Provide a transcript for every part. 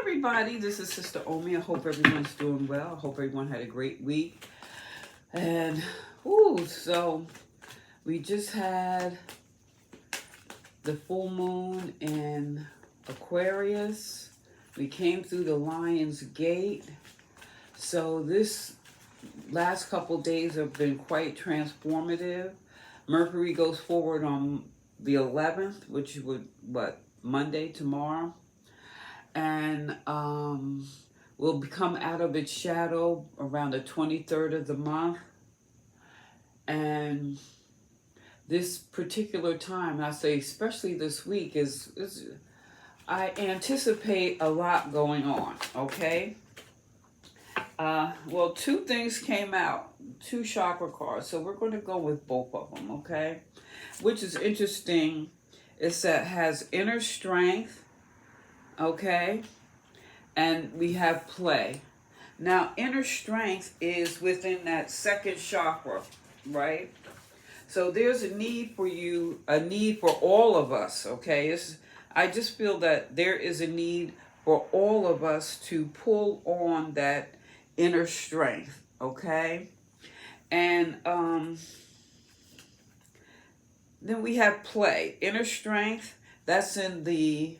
everybody, this is Sister Omi. I hope everyone's doing well. I hope everyone had a great week. And, so we just had the full moon in Aquarius. We came through the Lion's Gate. So this last couple days have been quite transformative. Mercury goes forward on the 11th, which would, Monday, tomorrow. And will come out of its shadow around the 23rd of the month. And this particular time, I say especially this week, is I anticipate a lot going on, okay? Well, two things came out, two chakra cards, so we're going to go with both of them, okay? Which is interesting, is that has inner strength, okay, and we have play. Now, inner strength is within that second chakra, right? So there's a need for you, a need for all of us, okay? I just feel that there is a need for all of us to pull on that inner strength, okay? And then we have play. Inner strength, that's in the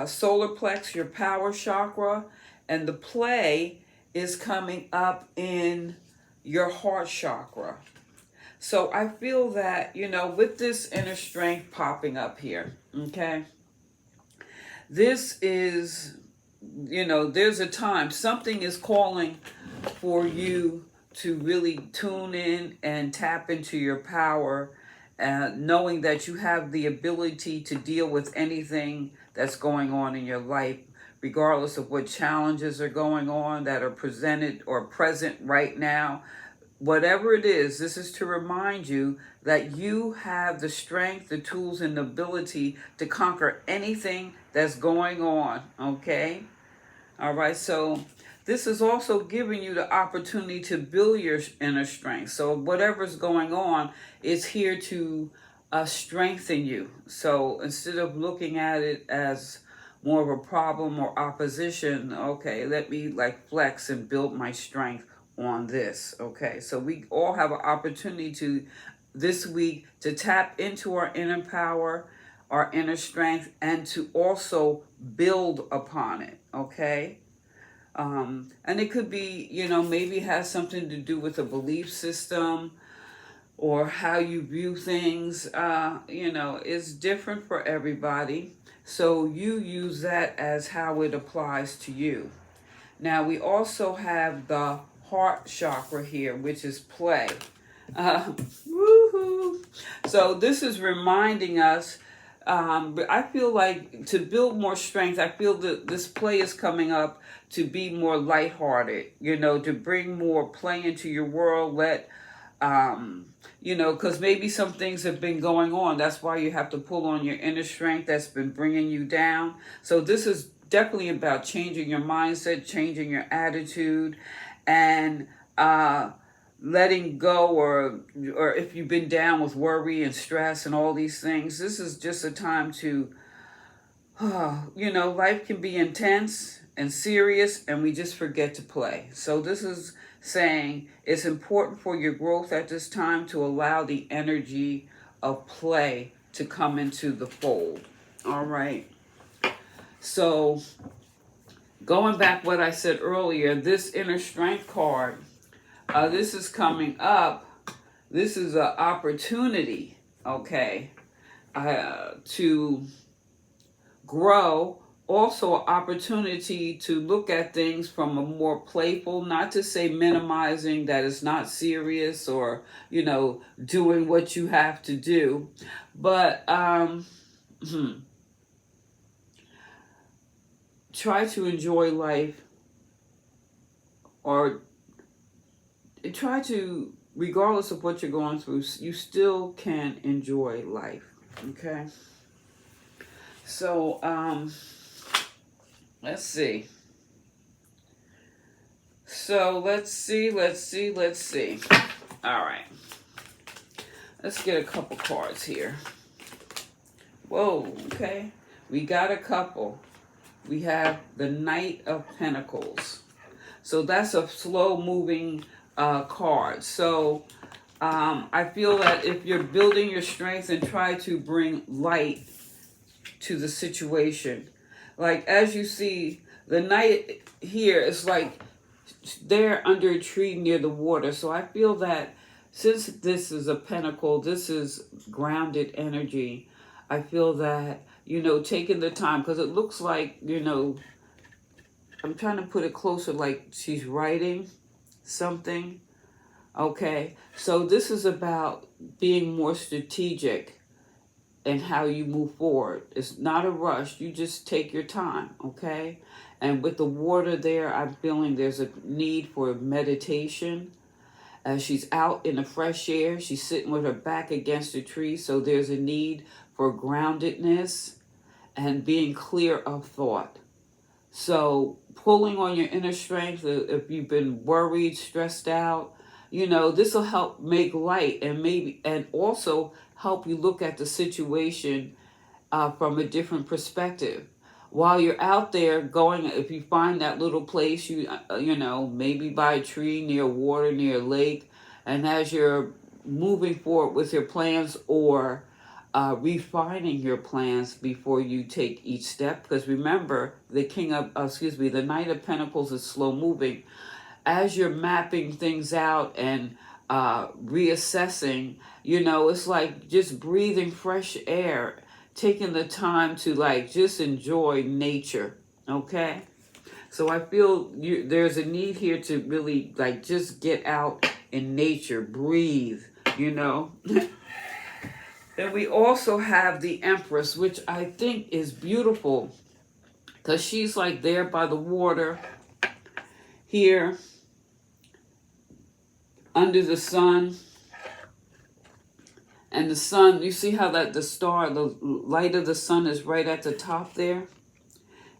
solar plex, your power chakra, and the play is coming up in your heart chakra. So I feel that, with this inner strength popping up here, okay, this is, there's a time, something is calling for you to really tune in and tap into your power, knowing that you have the ability to deal with anything that's going on in your life, regardless of what challenges are going on that are presented or present right now. Whatever it is, this is to remind you that you have the strength, the tools, and the ability to conquer anything that's going on, okay? All right, so this is also giving you the opportunity to build your inner strength. So whatever's going on is here to strengthen you. So instead of looking at it as more of a problem or opposition, okay, let me flex and build my strength on this, okay? So we all have an opportunity to, this week, to tap into our inner power, our inner strength, and to also build upon it, okay? And it could be, maybe has something to do with a belief system or how you view things, is different for everybody. So you use that as how it applies to you. Now, we also have the heart chakra here, which is play. Woohoo! So this is reminding us, I feel like to build more strength, I feel that this play is coming up to be more lighthearted, to bring more play into your world, because maybe some things have been going on. That's why you have to pull on your inner strength that's been bringing you down. So this is definitely about changing your mindset, changing your attitude, and letting go, or if you've been down with worry and stress and all these things, this is just a time to, life can be intense and serious, and we just forget to play. So this is saying it's important for your growth at this time to allow the energy of play to come into the fold. All right. So going back what I said earlier, this inner strength card, this is coming up. This is an opportunity, okay, to grow. Also an opportunity to look at things from a more playful, not to say minimizing that it's not serious or, doing what you have to do. But try to enjoy life, or try to, regardless of what you're going through, you still can enjoy life, okay? So, let's see. So, let's see. All right. Let's get a couple cards here. Whoa, okay. We got a couple. we have the Knight of Pentacles. So that's a slow moving card. So I feel that if you're building your strength and try to bring light to the situation, like as you see, the Knight here is like they're under a tree near the water. So I feel that since this is a pentacle, this is grounded energy. I feel that, you know, taking the time, because it looks like, you know, I'm trying to put it closer, like she's writing something. Okay, so this is about being more strategic and how you move forward. It's not a rush. You just take your time, okay? And with the water there, I'm feeling there's a need for meditation. She's out in the fresh air. She's sitting with her back against a tree, so there's a need for groundedness and being clear of thought. So pulling on your inner strength, if you've been worried, stressed out, you know, this will help make light and also help you look at the situation from a different perspective. While you're out there going, if you find that little place, you know, maybe by a tree, near water, near a lake, and as you're moving forward with your plans or refining your plans before you take each step, because remember, the Knight of Pentacles is slow moving. As you're mapping things out and reassessing, you know, it's like just breathing fresh air, taking the time to like just enjoy nature, okay? So I feel there's a need here to really like just get out in nature, breathe, you know? Then we also have the Empress, which I think is beautiful because she's like there by the water here under the sun. And the sun, you see how that the light of the sun is right at the top there?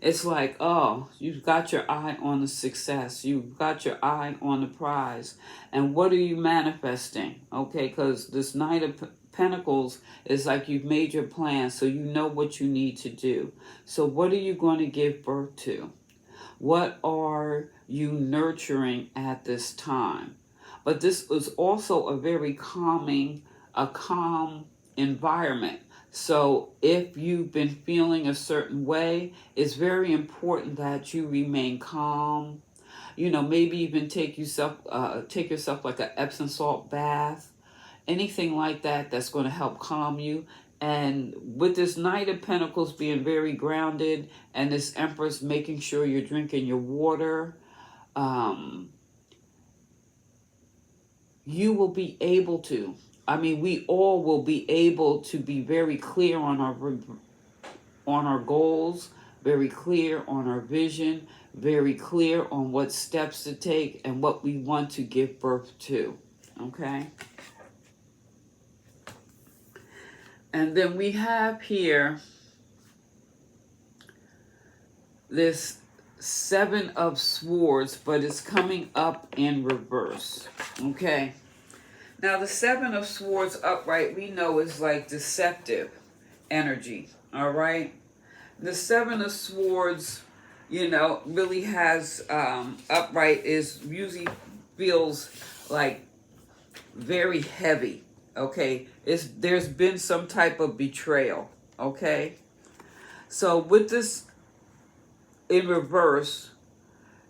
It's like, oh, you've got your eye on the success. You've got your eye on the prize. And what are you manifesting? Okay, because this Knight of Pentacles is like you've made your plan, so you know what you need to do. So what are you going to give birth to? What are you nurturing at this time? But this is also a very calm environment. So if you've been feeling a certain way, it's very important that you remain calm. You know, maybe even take yourself like an Epsom salt bath, anything like that that's going to help calm you. And with this Knight of Pentacles being very grounded and this Empress making sure you're drinking your water, you will be able to, we all will be able to be very clear on our goals, very clear on our vision, very clear on what steps to take and what we want to give birth to, okay? And then we have here this Seven of Swords, but it's coming up in reverse, okay? Now, the Seven of Swords upright, we know is like deceptive energy, all right? The Seven of Swords, you know, really has, upright is usually feels like very heavy, okay? There's been some type of betrayal, okay? So with this in reverse,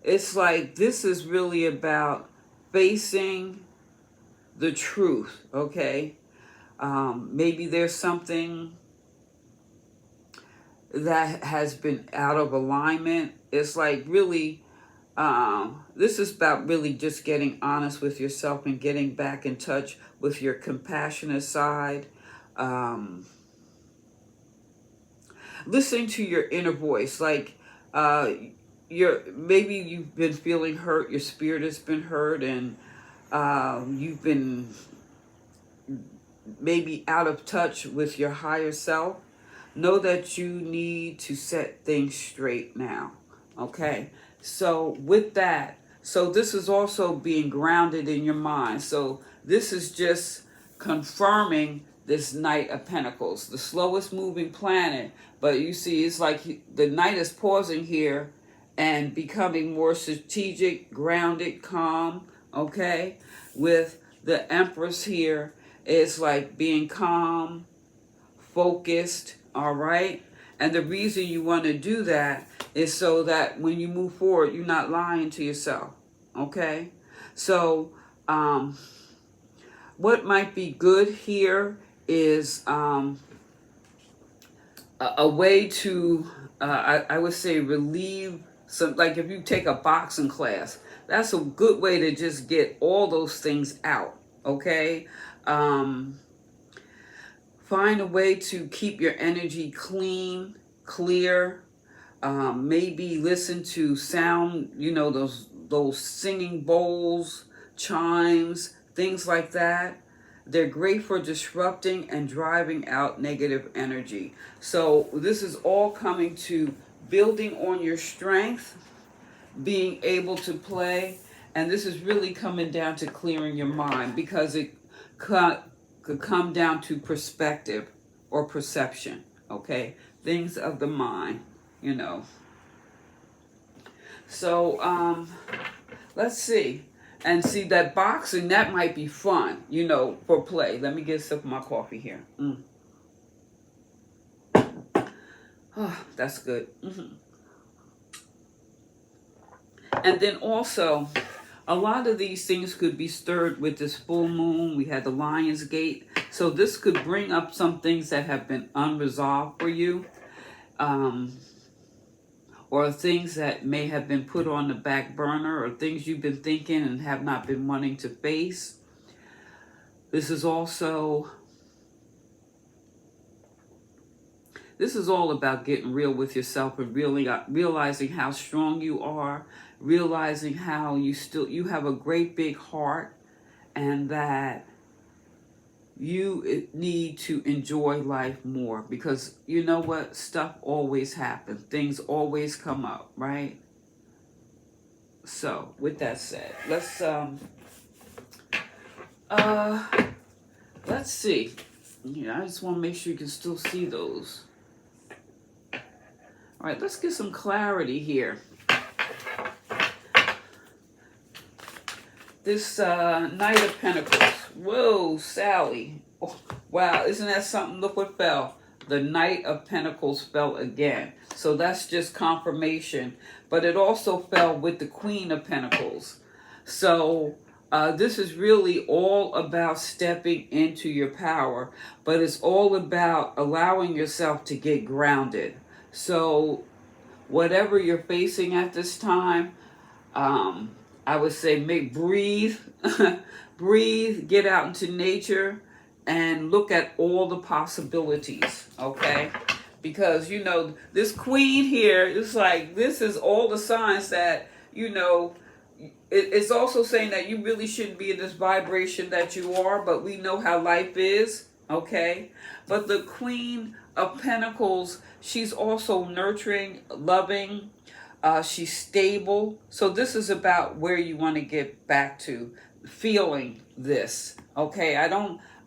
it's like this is really about facing the truth, okay? Maybe there's something that has been out of alignment. It's like really, this is about really just getting honest with yourself and getting back in touch with your compassionate side. Listening to your inner voice, like maybe you've been feeling hurt, your spirit has been hurt, and you've been maybe out of touch with your higher self. Know that you need to set things straight now, okay? So with that, so this is also being grounded in your mind. So this is just confirming this Knight of Pentacles, the slowest moving planet, But you see, it's like the Knight is pausing here and becoming more strategic, grounded, calm, okay? With the Empress here, it's like being calm, focused, all right? And the reason you want to do that is so that when you move forward, you're not lying to yourself, okay? So, what might be good here is a way to, I would say, relieve some, like if you take a boxing class, that's a good way to just get all those things out, okay? Find a way to keep your energy clean, clear. Maybe listen to sound, you know, those singing bowls, chimes, things like that. They're great for disrupting and driving out negative energy. So this is all coming to building on your strength, being able to play, and this is really coming down to clearing your mind, because it could come down to perspective or perception, okay? Things of the mind, you know. So let's see. And see, that boxing, that might be fun, you know, for play. Let me get a sip of my coffee here. Oh, that's good. And then also, a lot of these things could be stirred with this full moon. We had the Lion's Gate. So this could bring up some things that have been unresolved for you. Or things that may have been put on the back burner, or things you've been thinking and have not been wanting to face. This is all about getting real with yourself and really realizing how strong you are, realizing how you have a great big heart, and that you need to enjoy life more, because you know what? Stuff always happens. Things always come up, right? So, with that said, let's see. Yeah, I just want to make sure you can still see those. All right, let's get some clarity here. This Knight of Pentacles. Whoa, Sally. Oh, wow, isn't that something? Look what fell. The Knight of Pentacles fell again. So that's just confirmation. But it also fell with the Queen of Pentacles. So this is really all about stepping into your power. But it's all about allowing yourself to get grounded. So whatever you're facing at this time, I would say breathe, breathe, get out into nature, and look at all the possibilities, okay? Because, you know, this Queen here is like, this is all the signs that, you know, it's also saying that you really shouldn't be in this vibration that you are, but we know how life is, okay? But the Queen of Pentacles, she's also nurturing, loving, she's stable. So this is about where you want to get back to, feeling this, okay?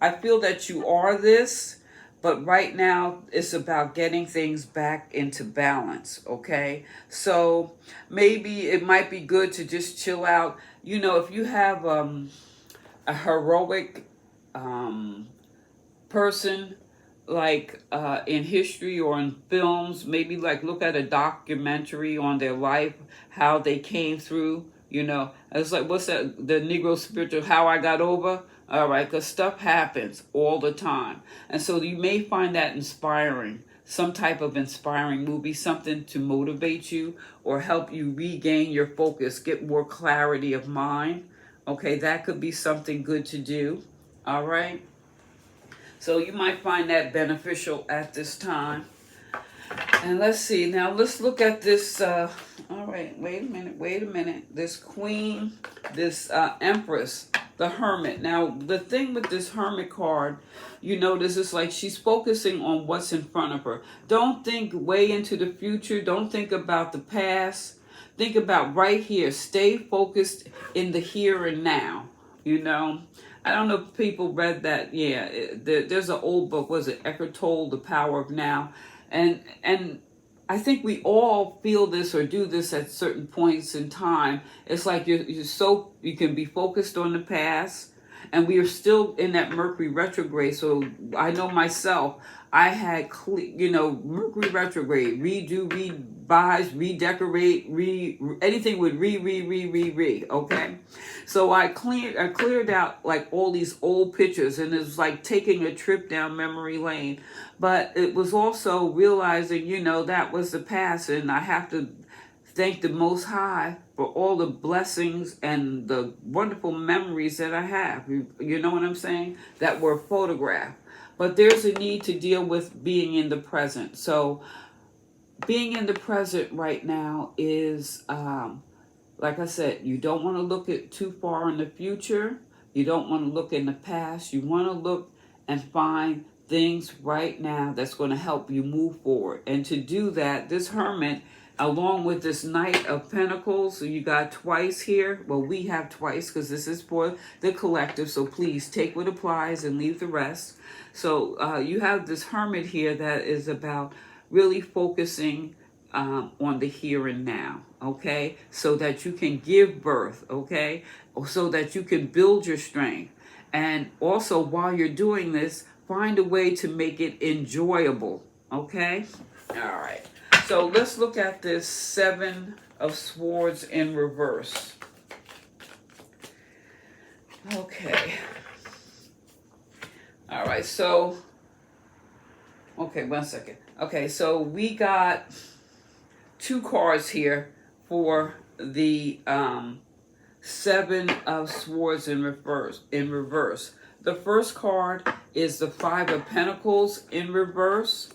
I feel that you are this, but right now it's about getting things back into balance, okay? So maybe it might be good to just chill out. You know, if you have a heroic person, like in history or in films, maybe like look at a documentary on their life, how they came through, you know. It's like, what's that, the Negro spiritual, How I Got Over? All right, because stuff happens all the time. And so you may find that inspiring, some type of inspiring movie, something to motivate you or help you regain your focus, get more clarity of mind. Okay, that could be something good to do. All right. So you might find that beneficial at this time. And let's see. Now let's look at this. All right. Wait a minute. This Queen, this Empress, the Hermit. Now the thing with this Hermit card, you notice it's like she's focusing on what's in front of her. Don't think way into the future. Don't think about the past. Think about right here. Stay focused in the here and now. You know. I don't know if people read that. Yeah, there's an old book. Was it Eckhart Tolle, The Power of Now? And I think we all feel this or do this at certain points in time. It's like you're so, you can be focused on the past, and we are still in that Mercury retrograde. So I know myself, I had Mercury retrograde, redo, revise, redecorate, anything with re. Okay, so I cleared out like all these old pictures, and it was like taking a trip down memory lane. But it was also realizing, that was the past, and I have to thank the Most High for all the blessings and the wonderful memories that I have. You know what I'm saying? That were photographed. But there's a need to deal with being in the present. So being in the present right now is, like I said, you don't want to look at too far in the future. You don't want to look in the past. You want to look and find things right now that's going to help you move forward. And to do that, this Hermit, along with this Knight of Pentacles, so you got twice here. Well, we have twice because this is for the collective. So please take what applies and leave the rest. So you have this Hermit here that is about really focusing on the here and now, okay? So that you can give birth, okay? So that you can build your strength. And also, while you're doing this, find a way to make it enjoyable, okay? All right. So let's look at this Seven of Swords in reverse. Okay. All right. So, okay, 1 second. Okay, so we got two cards here for the Seven of Swords in reverse. The first card is the Five of Pentacles in reverse.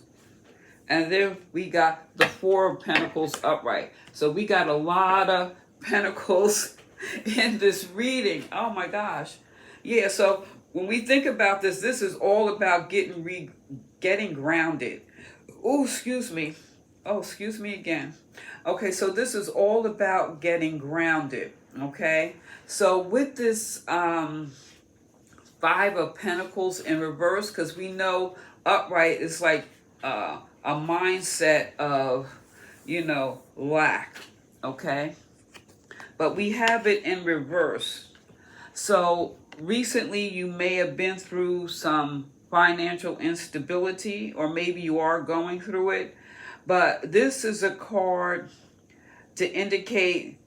And then we got the Four of Pentacles upright. So we got a lot of pentacles in this reading. Oh my gosh. Yeah, so when we think about this, this is all about getting grounded. Oh, excuse me. Oh, excuse me again. Okay, so this is all about getting grounded. Okay, so with this Five of Pentacles in reverse, because we know upright is like a mindset of, lack. Okay, but we have it in reverse. So recently you may have been through some financial instability, or maybe you are going through it. But this is a card to indicate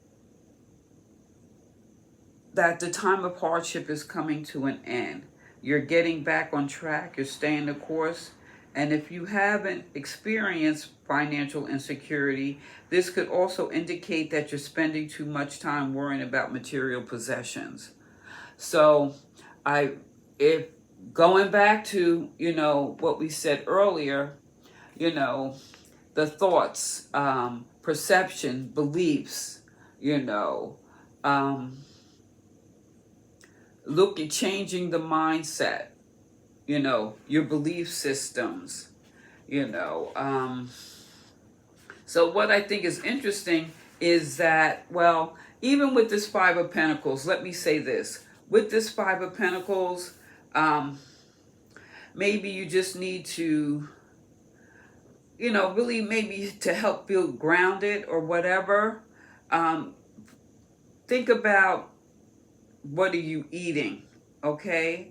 that the time of hardship is coming to an end. You're getting back on track. You're staying the course. And if you haven't experienced financial insecurity, this could also indicate that you're spending too much time worrying about material possessions. So if going back to, what we said earlier, the thoughts, perception, beliefs, look at changing the mindset, your belief systems, So what I think is interesting is that, well, even with this Five of Pentacles, let me say this. With this Five of Pentacles, maybe you just need to, really maybe to help feel grounded or whatever. Think about, what are you eating, okay?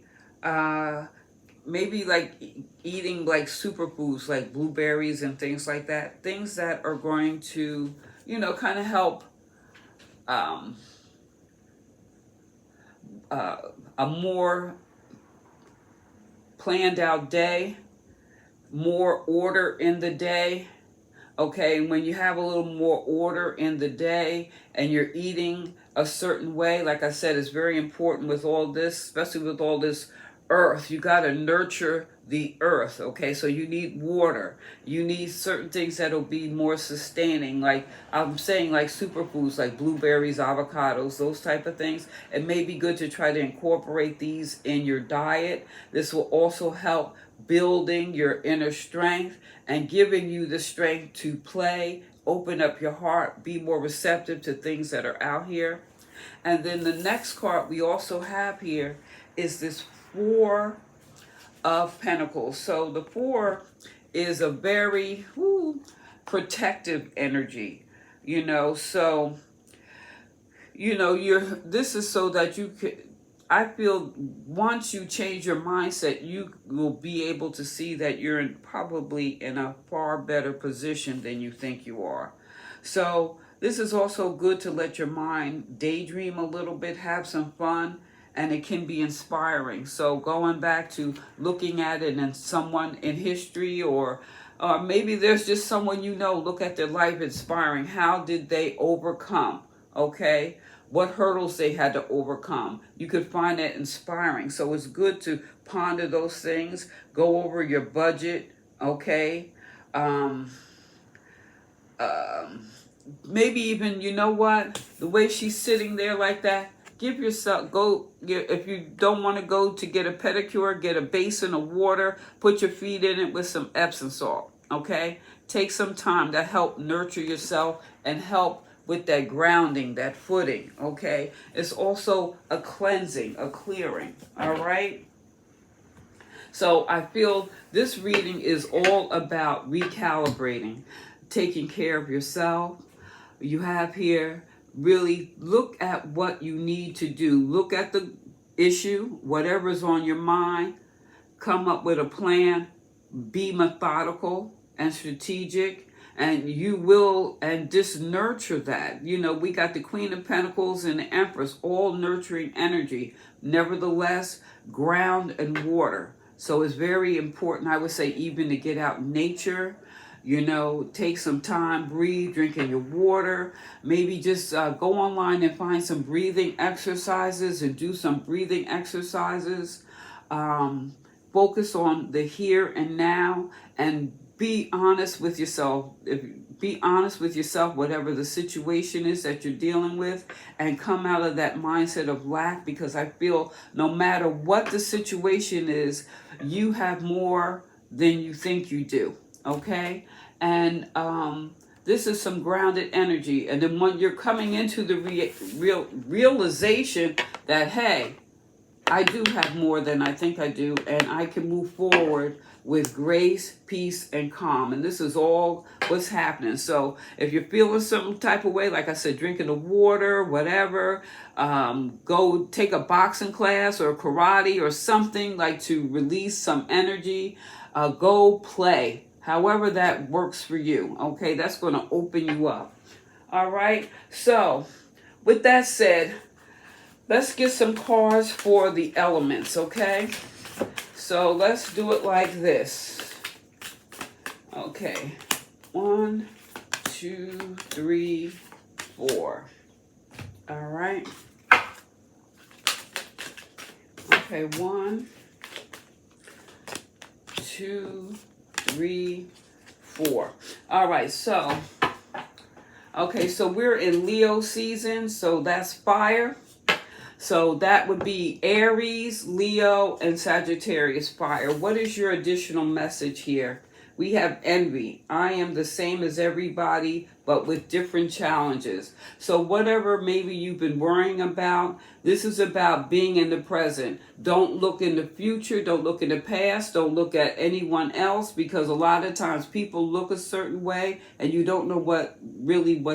Maybe like eating like superfoods like blueberries and things like that. Things that are going to, kind of help a more planned out day, more order in the day. Okay, when you have a little more order in the day and you're eating a certain way, like I said, it's very important with all this, especially with all this earth. You got to nurture the earth, okay? So you need water. You need certain things that'll be more sustaining, like I'm saying, like superfoods, like blueberries, avocados, those type of things. It may be good to try to incorporate these in your diet. This will also help building your inner strength and giving you the strength to play, open up your heart, be more receptive to things that are out here. And then the next card we also have here is this Four of Pentacles. So the Four is a very protective energy, so this is so that you could, I feel once you change your mindset, you will be able to see that you're probably in a far better position than you think you are. So this is also good to let your mind daydream a little bit, have some fun, and it can be inspiring. So going back to looking at it and someone in history, or maybe there's just someone look at their life inspiring. How did they overcome? Okay? What hurdles they had to overcome. You could find that inspiring. So it's good to ponder those things, go over your budget, okay? Maybe even, the way she's sitting there like that, give yourself, if you don't want to go to get a pedicure, get a basin of water, put your feet in it with some Epsom salt, okay? Take some time to help nurture yourself and help with that grounding, that footing, okay? It's also a cleansing, a clearing, all right? So I feel this reading is all about recalibrating, taking care of yourself. You have here, really look at what you need to do. Look at the issue, whatever's on your mind, come up with a plan, be methodical and strategic, and you will, and just nurture that. We got the Queen of Pentacles and the Empress, all nurturing energy. Nevertheless, ground and water. So it's very important, I would say, even to get out in nature, take some time, breathe, drinking your water. Maybe just go online and find some breathing exercises and do some breathing exercises. Focus on the here and now, and be honest with yourself. Be honest with yourself, whatever the situation is that you're dealing with, and come out of that mindset of lack, because I feel no matter what the situation is, you have more than you think you do, okay? And this is some grounded energy. And then when you're coming into the realization that, hey, I do have more than I think I do, and I can move forward with grace, peace, and calm. And this is all what's happening. So if you're feeling some type of way, like I said, drinking the water, whatever, go take a boxing class or karate or something, like to release some energy. Go play, however that works for you. Okay, that's going to open you up. All right. So with that said, let's get some cards for the elements, okay? So let's do it like this. Okay. 1, 2, 3, 4. All right. Okay, 1, 2, 3, 4. All right, so, okay, so we're in Leo season, so that's fire. So that would be Aries, Leo, and Sagittarius fire. What is your additional message here? We have envy. I am the same as everybody, but with different challenges. So whatever maybe you've been worrying about, this is about being in the present. Don't look in the future. Don't look in the past. Don't look at anyone else, because a lot of times people look a certain way and you don't know what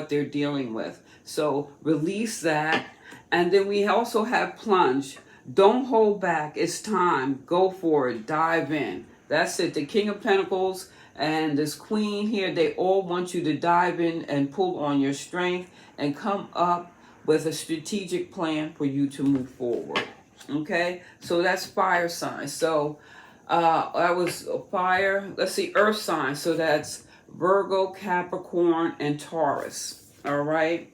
they're dealing with. So release that. And then we also have plunge. Don't hold back. It's time. Go for it. Dive in. That's it. The King of Pentacles and this Queen here, they all want you to dive in and pull on your strength and come up with a strategic plan for you to move forward. Okay? So that's fire sign. So that was fire. Let's see, earth sign. So that's Virgo, Capricorn, and Taurus. All right?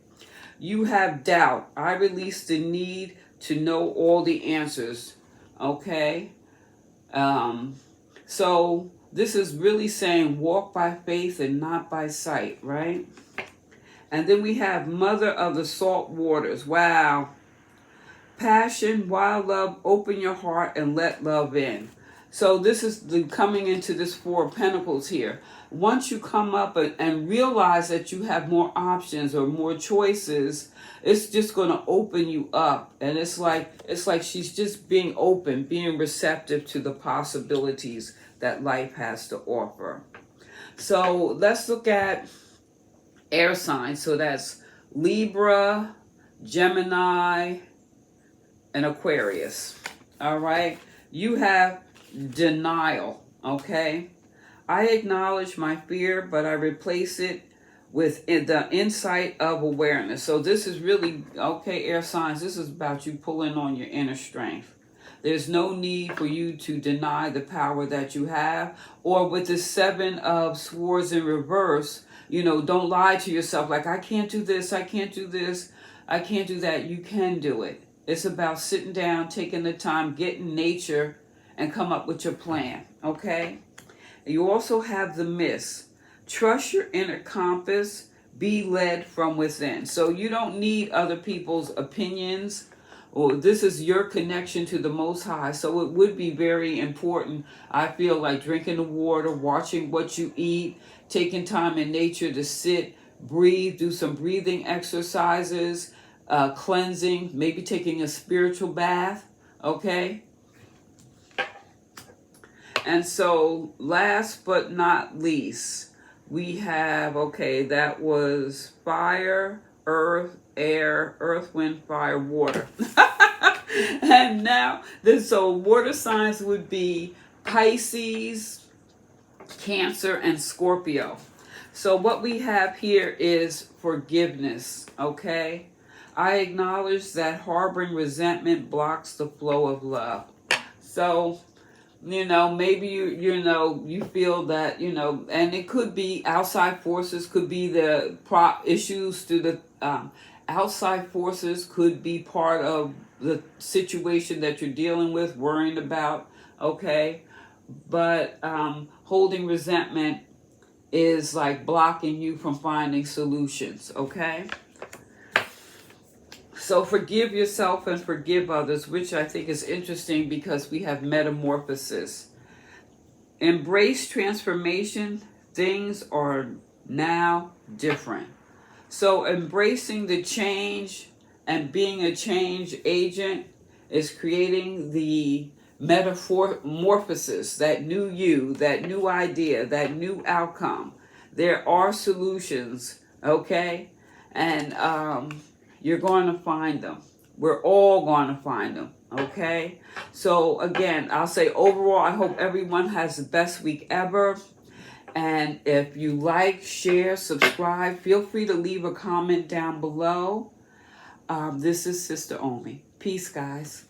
You have doubt. I release the need to know all the answers. Okay? So this is really saying walk by faith and not by sight, right? And then we have Mother of the Salt Waters. Wow. Passion, wild love, open your heart and let love in. So this is coming into this Four of Pentacles here. Once you come up and realize that you have more options or more choices, it's just going to open you up. And it's like she's just being open, being receptive to the possibilities that life has to offer. So let's look at air signs. So that's Libra, Gemini, and Aquarius. All right. You have denial. Okay. I acknowledge my fear, but I replace it with the insight of awareness. So this is really, okay, air signs, this is about you pulling on your inner strength. There's no need for you to deny the power that you have. Or with the 7 of swords in reverse, don't lie to yourself like, I can't do this, I can't do this, I can't do that. You can do it. It's about sitting down, taking the time, getting nature, and come up with your plan, okay? You also have the mist. Trust your inner compass. Be led from within. So you don't need other people's opinions. Or this is your connection to the Most High. So it would be very important, I feel, like drinking the water, watching what you eat, taking time in nature to sit, breathe, do some breathing exercises, cleansing, maybe taking a spiritual bath, okay? And so last but not least, we have, okay, that was fire, earth, air, earth, wind, fire, water. And now, so water signs would be Pisces, Cancer, and Scorpio. So what we have here is forgiveness, okay? I acknowledge that harboring resentment blocks the flow of love. So, maybe you feel that, and it could be outside forces, could be the issues to the outside forces, could be part of the situation that you're dealing with, worrying about, okay? But holding resentment is like blocking you from finding solutions, okay? So forgive yourself and forgive others, which I think is interesting because we have metamorphosis. Embrace transformation. Things are now different. So embracing the change and being a change agent is creating the metamorphosis, that new you, that new idea, that new outcome. There are solutions, okay? And you're going to find them. We're all going to find them, okay? So again, I'll say overall, I hope everyone has the best week ever. And if you like, share, subscribe, feel free to leave a comment down below. This is Sister Omi. Peace, guys.